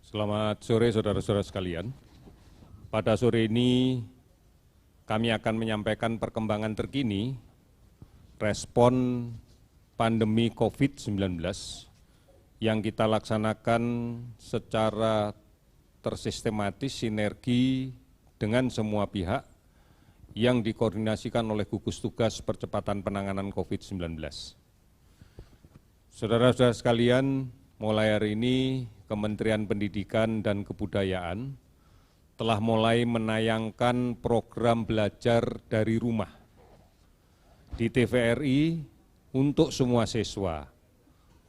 Selamat sore saudara-saudara sekalian. Pada sore ini kami akan menyampaikan perkembangan terkini respon pandemi COVID-19 yang kita laksanakan secara tersistematis sinergi dengan semua pihak yang dikoordinasikan oleh gugus tugas percepatan penanganan COVID-19. Saudara-saudara sekalian, mulai hari ini Kementerian Pendidikan dan Kebudayaan telah mulai menayangkan program belajar dari rumah di TVRI untuk semua siswa,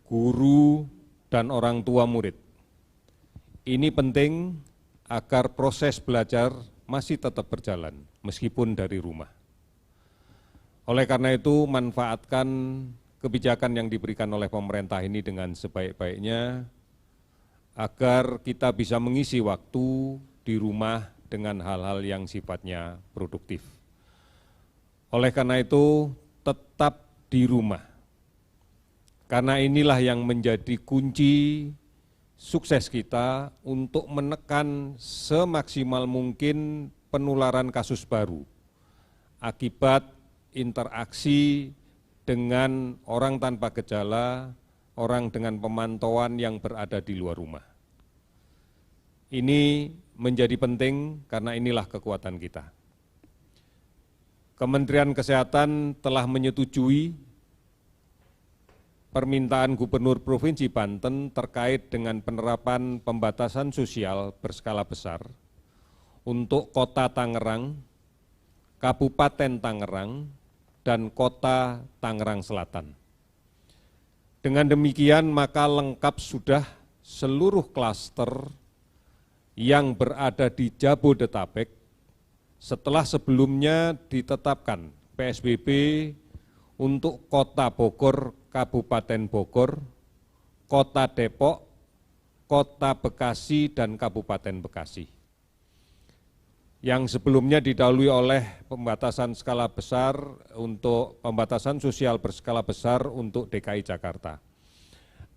guru, dan orang tua murid. Ini penting agar proses belajar masih tetap berjalan meskipun dari rumah. Oleh karena itu, manfaatkan kebijakan yang diberikan oleh pemerintah ini dengan sebaik-baiknya agar kita bisa mengisi waktu di rumah dengan hal-hal yang sifatnya produktif. Oleh karena itu, tetap di rumah. Karena inilah yang menjadi kunci sukses kita untuk menekan semaksimal mungkin penularan kasus baru akibat interaksi dengan orang tanpa gejala, orang dengan pemantauan yang berada di luar rumah. Ini menjadi penting karena inilah kekuatan kita. Kementerian Kesehatan telah menyetujui permintaan Gubernur Provinsi Banten terkait dengan penerapan pembatasan sosial berskala besar untuk Kota Tangerang, Kabupaten Tangerang, dan Kota Tangerang Selatan. Dengan demikian maka lengkap sudah seluruh klaster yang berada di Jabodetabek setelah sebelumnya ditetapkan PSBB untuk Kota Bogor, Kabupaten Bogor, Kota Depok, Kota Bekasi, dan Kabupaten Bekasi. Yang sebelumnya didahului oleh pembatasan skala besar untuk pembatasan sosial berskala besar untuk DKI Jakarta.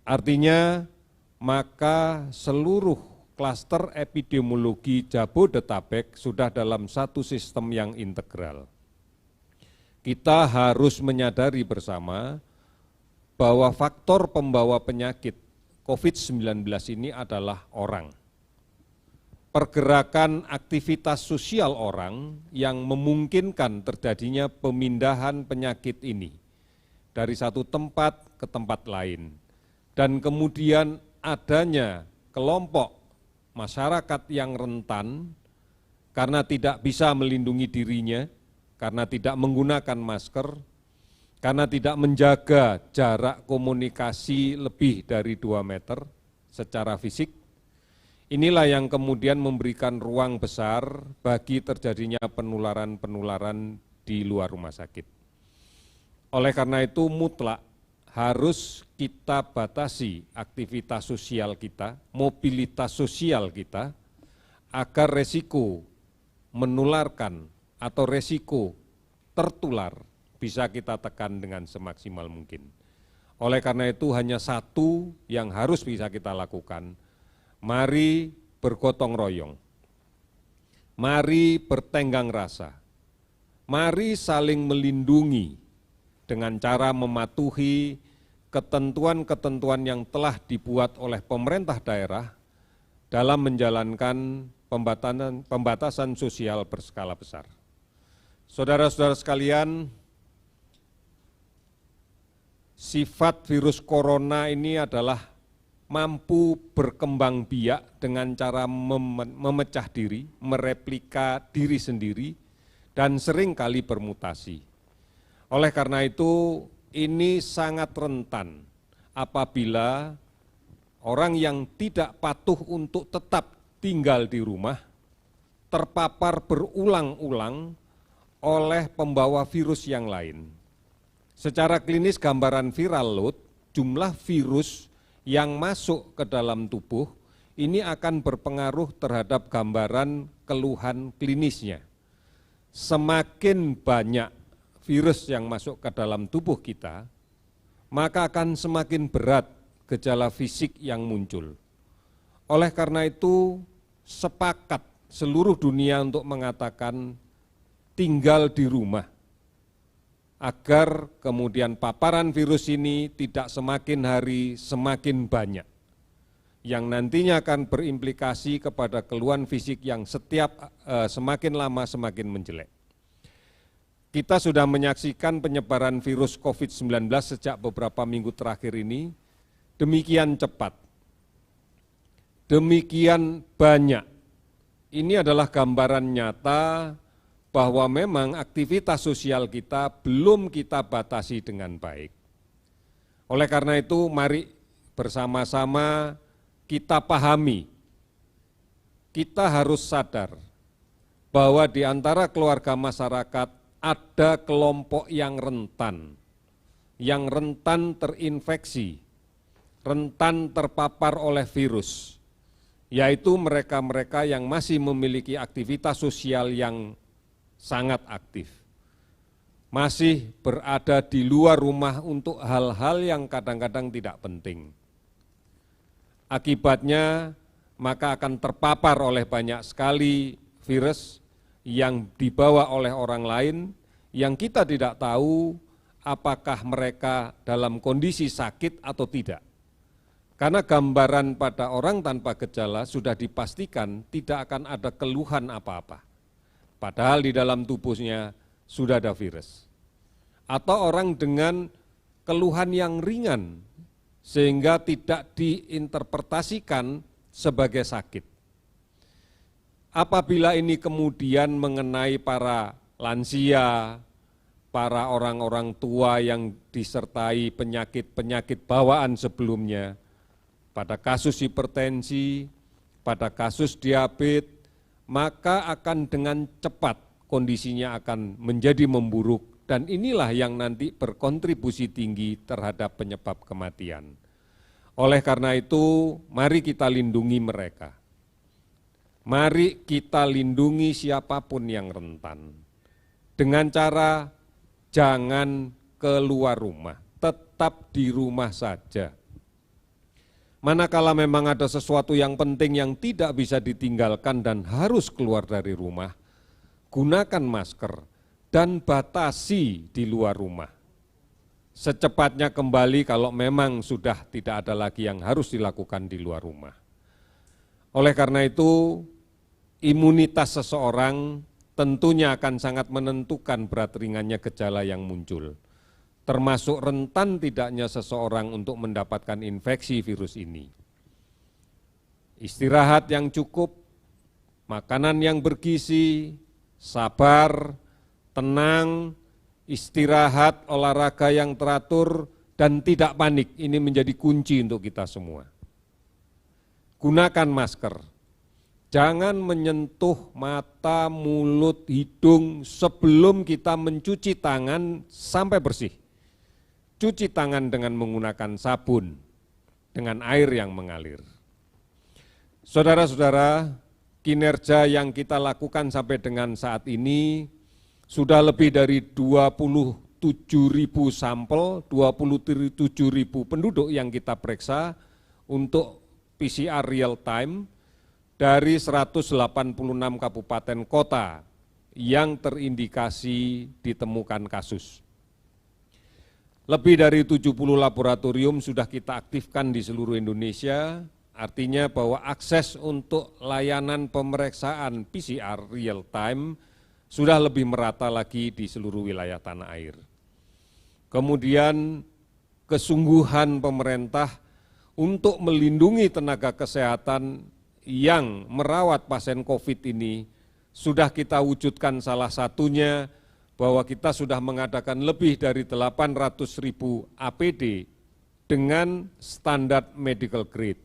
Artinya, maka seluruh klaster epidemiologi Jabodetabek sudah dalam satu sistem yang integral. Kita harus menyadari bersama bahwa faktor pembawa penyakit COVID-19 ini adalah orang. Pergerakan aktivitas sosial orang yang memungkinkan terjadinya pemindahan penyakit ini dari satu tempat ke tempat lain. Dan kemudian adanya kelompok masyarakat yang rentan karena tidak bisa melindungi dirinya, karena tidak menggunakan masker, karena tidak menjaga jarak komunikasi lebih dari 2 meter secara fisik. Inilah yang kemudian memberikan ruang besar bagi terjadinya penularan-penularan di luar rumah sakit. Oleh karena itu mutlak harus kita batasi aktivitas sosial kita, mobilitas sosial kita, agar resiko menularkan atau resiko tertular bisa kita tekan dengan semaksimal mungkin. Oleh karena itu hanya satu yang harus bisa kita lakukan. Mari bergotong royong, mari bertenggang rasa, mari saling melindungi dengan cara mematuhi ketentuan-ketentuan yang telah dibuat oleh pemerintah daerah dalam menjalankan pembatasan sosial berskala besar. Saudara-saudara sekalian, sifat virus corona ini adalah mampu berkembang biak dengan cara memecah diri, mereplika diri sendiri, dan seringkali bermutasi. Oleh karena itu, ini sangat rentan apabila orang yang tidak patuh untuk tetap tinggal di rumah, terpapar berulang-ulang oleh pembawa virus yang lain. Secara klinis gambaran viral load, jumlah virus yang masuk ke dalam tubuh ini akan berpengaruh terhadap gambaran keluhan klinisnya. Semakin banyak virus yang masuk ke dalam tubuh kita, maka akan semakin berat gejala fisik yang muncul. Oleh karena itu, sepakat seluruh dunia untuk mengatakan tinggal di rumah, agar kemudian paparan virus ini tidak semakin hari semakin banyak, yang nantinya akan berimplikasi kepada keluhan fisik yang semakin lama semakin menjelek. Kita sudah menyaksikan penyebaran virus COVID-19 sejak beberapa minggu terakhir ini demikian cepat, demikian banyak. Ini adalah gambaran nyata bahwa memang aktivitas sosial kita belum kita batasi dengan baik. Oleh karena itu, mari bersama-sama kita pahami, kita harus sadar bahwa di antara keluarga masyarakat ada kelompok yang rentan terinfeksi, rentan terpapar oleh virus, yaitu mereka-mereka yang masih memiliki aktivitas sosial yang sangat aktif, masih berada di luar rumah untuk hal-hal yang kadang-kadang tidak penting. Akibatnya, maka akan terpapar oleh banyak sekali virus yang dibawa oleh orang lain yang kita tidak tahu apakah mereka dalam kondisi sakit atau tidak. Karena gambaran pada orang tanpa gejala sudah dipastikan tidak akan ada keluhan apa-apa. Padahal di dalam tubuhnya sudah ada virus. Atau orang dengan keluhan yang ringan sehingga tidak diinterpretasikan sebagai sakit. Apabila ini kemudian mengenai para lansia, para orang-orang tua yang disertai penyakit-penyakit bawaan sebelumnya, pada kasus hipertensi, pada kasus diabetes, maka akan dengan cepat kondisinya akan menjadi memburuk dan inilah yang nanti berkontribusi tinggi terhadap penyebab kematian. Oleh karena itu, mari kita lindungi mereka. Mari kita lindungi siapapun yang rentan. Dengan cara jangan keluar rumah, tetap di rumah saja. Manakala memang ada sesuatu yang penting yang tidak bisa ditinggalkan dan harus keluar dari rumah, gunakan masker dan batasi di luar rumah. Secepatnya kembali kalau memang sudah tidak ada lagi yang harus dilakukan di luar rumah. Oleh karena itu, imunitas seseorang tentunya akan sangat menentukan berat ringannya gejala yang muncul, termasuk rentan tidaknya seseorang untuk mendapatkan infeksi virus ini. Istirahat yang cukup, makanan yang bergizi, sabar, tenang, istirahat, olahraga yang teratur, dan tidak panik, ini menjadi kunci untuk kita semua. Gunakan masker, jangan menyentuh mata, mulut, hidung sebelum kita mencuci tangan sampai bersih. Cuci tangan dengan menggunakan sabun, dengan air yang mengalir. Saudara-saudara, kinerja yang kita lakukan sampai dengan saat ini sudah lebih dari 27.000 sampel, 27.000 penduduk yang kita periksa untuk PCR real time dari 186 kabupaten kota yang terindikasi ditemukan kasus. Lebih dari 70 laboratorium sudah kita aktifkan di seluruh Indonesia, artinya bahwa akses untuk layanan pemeriksaan PCR real time sudah lebih merata lagi di seluruh wilayah tanah air. Kemudian kesungguhan pemerintah untuk melindungi tenaga kesehatan yang merawat pasien COVID ini sudah kita wujudkan, salah satunya bahwa kita sudah mengadakan lebih dari 800.000 APD dengan standar medical grade,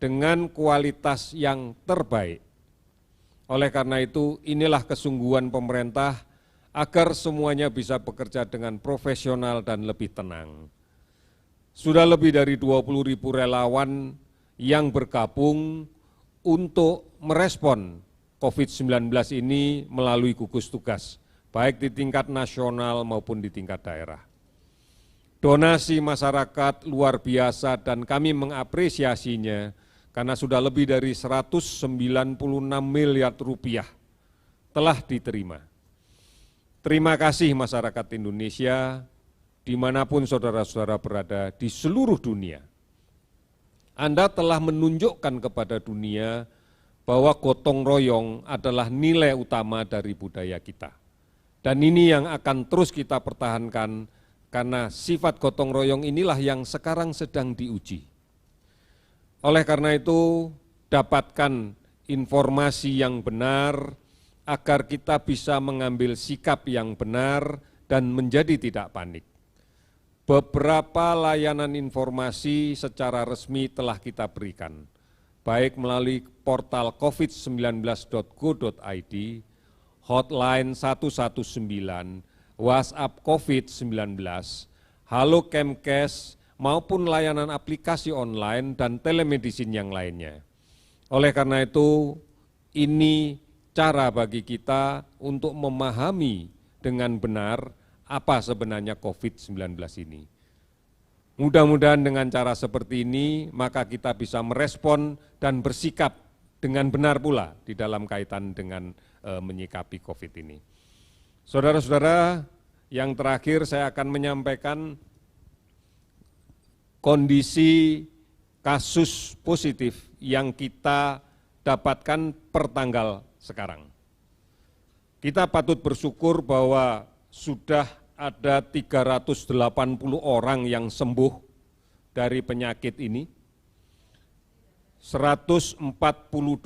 dengan kualitas yang terbaik. Oleh karena itu, inilah kesungguhan pemerintah agar semuanya bisa bekerja dengan profesional dan lebih tenang. Sudah lebih dari 20.000 relawan yang bergabung untuk merespon COVID-19 ini melalui gugus tugas, baik di tingkat nasional maupun di tingkat daerah. Donasi masyarakat luar biasa dan kami mengapresiasinya karena sudah lebih dari 196 miliar rupiah telah diterima. Terima kasih masyarakat Indonesia, dimanapun saudara-saudara berada di seluruh dunia. Anda telah menunjukkan kepada dunia bahwa gotong royong adalah nilai utama dari budaya kita. Dan ini yang akan terus kita pertahankan, karena sifat gotong royong inilah yang sekarang sedang diuji. Oleh karena itu, dapatkan informasi yang benar agar kita bisa mengambil sikap yang benar dan menjadi tidak panik. Beberapa layanan informasi secara resmi telah kita berikan, baik melalui portal covid19.go.id, hotline 119, WhatsApp COVID-19, Halo Kemkes, maupun layanan aplikasi online dan telemedicine yang lainnya. Oleh karena itu, ini cara bagi kita untuk memahami dengan benar apa sebenarnya COVID-19 ini. Mudah-mudahan dengan cara seperti ini, maka kita bisa merespon dan bersikap dengan benar pula di dalam kaitan dengan menyikapi COVID ini. Saudara-saudara, yang terakhir saya akan menyampaikan kondisi kasus positif yang kita dapatkan per tanggal sekarang. Kita patut bersyukur bahwa sudah ada 380 orang yang sembuh dari penyakit ini. 142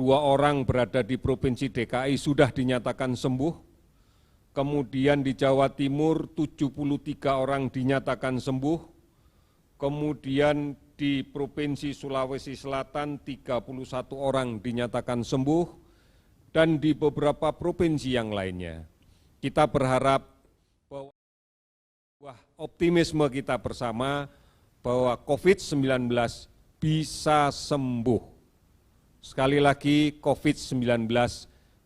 orang berada di Provinsi DKI sudah dinyatakan sembuh. Kemudian di Jawa Timur 73 orang dinyatakan sembuh. Kemudian di Provinsi Sulawesi Selatan 31 orang dinyatakan sembuh. Dan di beberapa provinsi yang lainnya. Kita berharap bahwa optimisme kita bersama bahwa COVID-19 bisa sembuh. Sekali lagi, COVID-19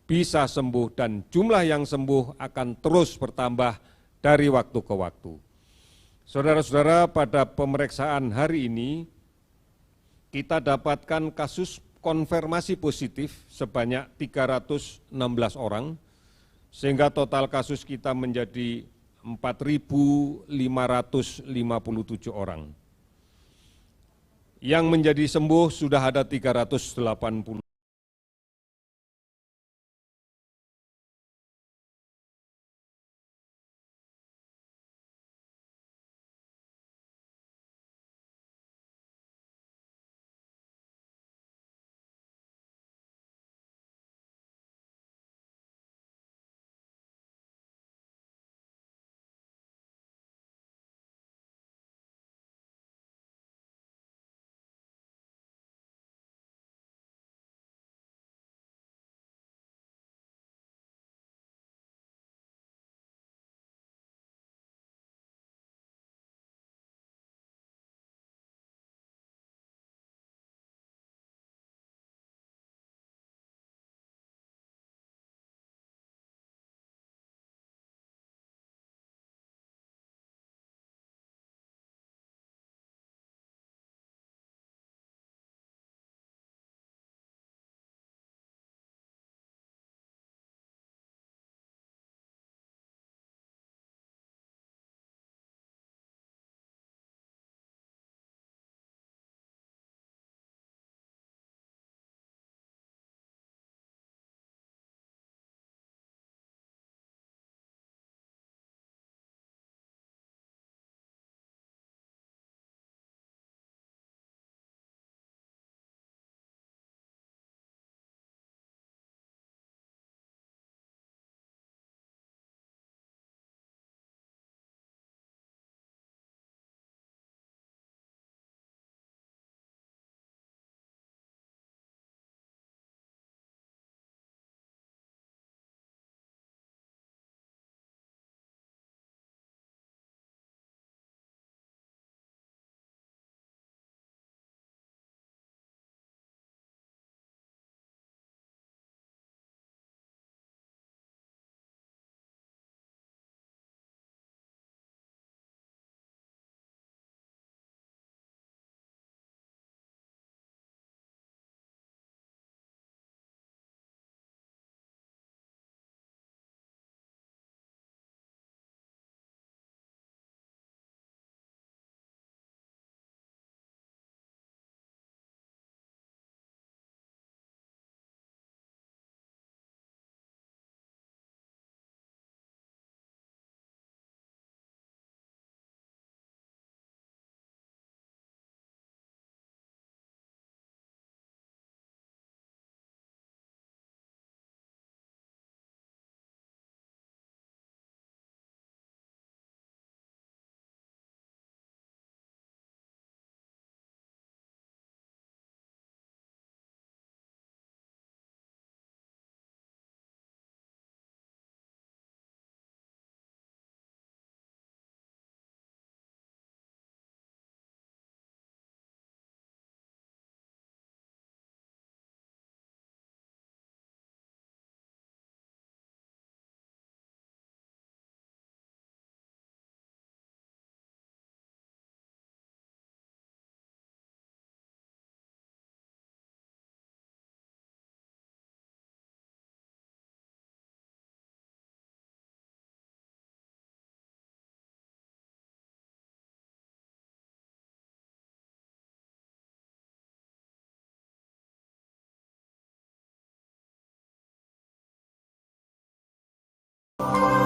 bisa sembuh dan jumlah yang sembuh akan terus bertambah dari waktu ke waktu. Saudara-saudara, pada pemeriksaan hari ini kita dapatkan kasus konfirmasi positif sebanyak 316 orang, sehingga total kasus kita menjadi 4.557 orang. Yang menjadi sembuh sudah ada 380. kasih.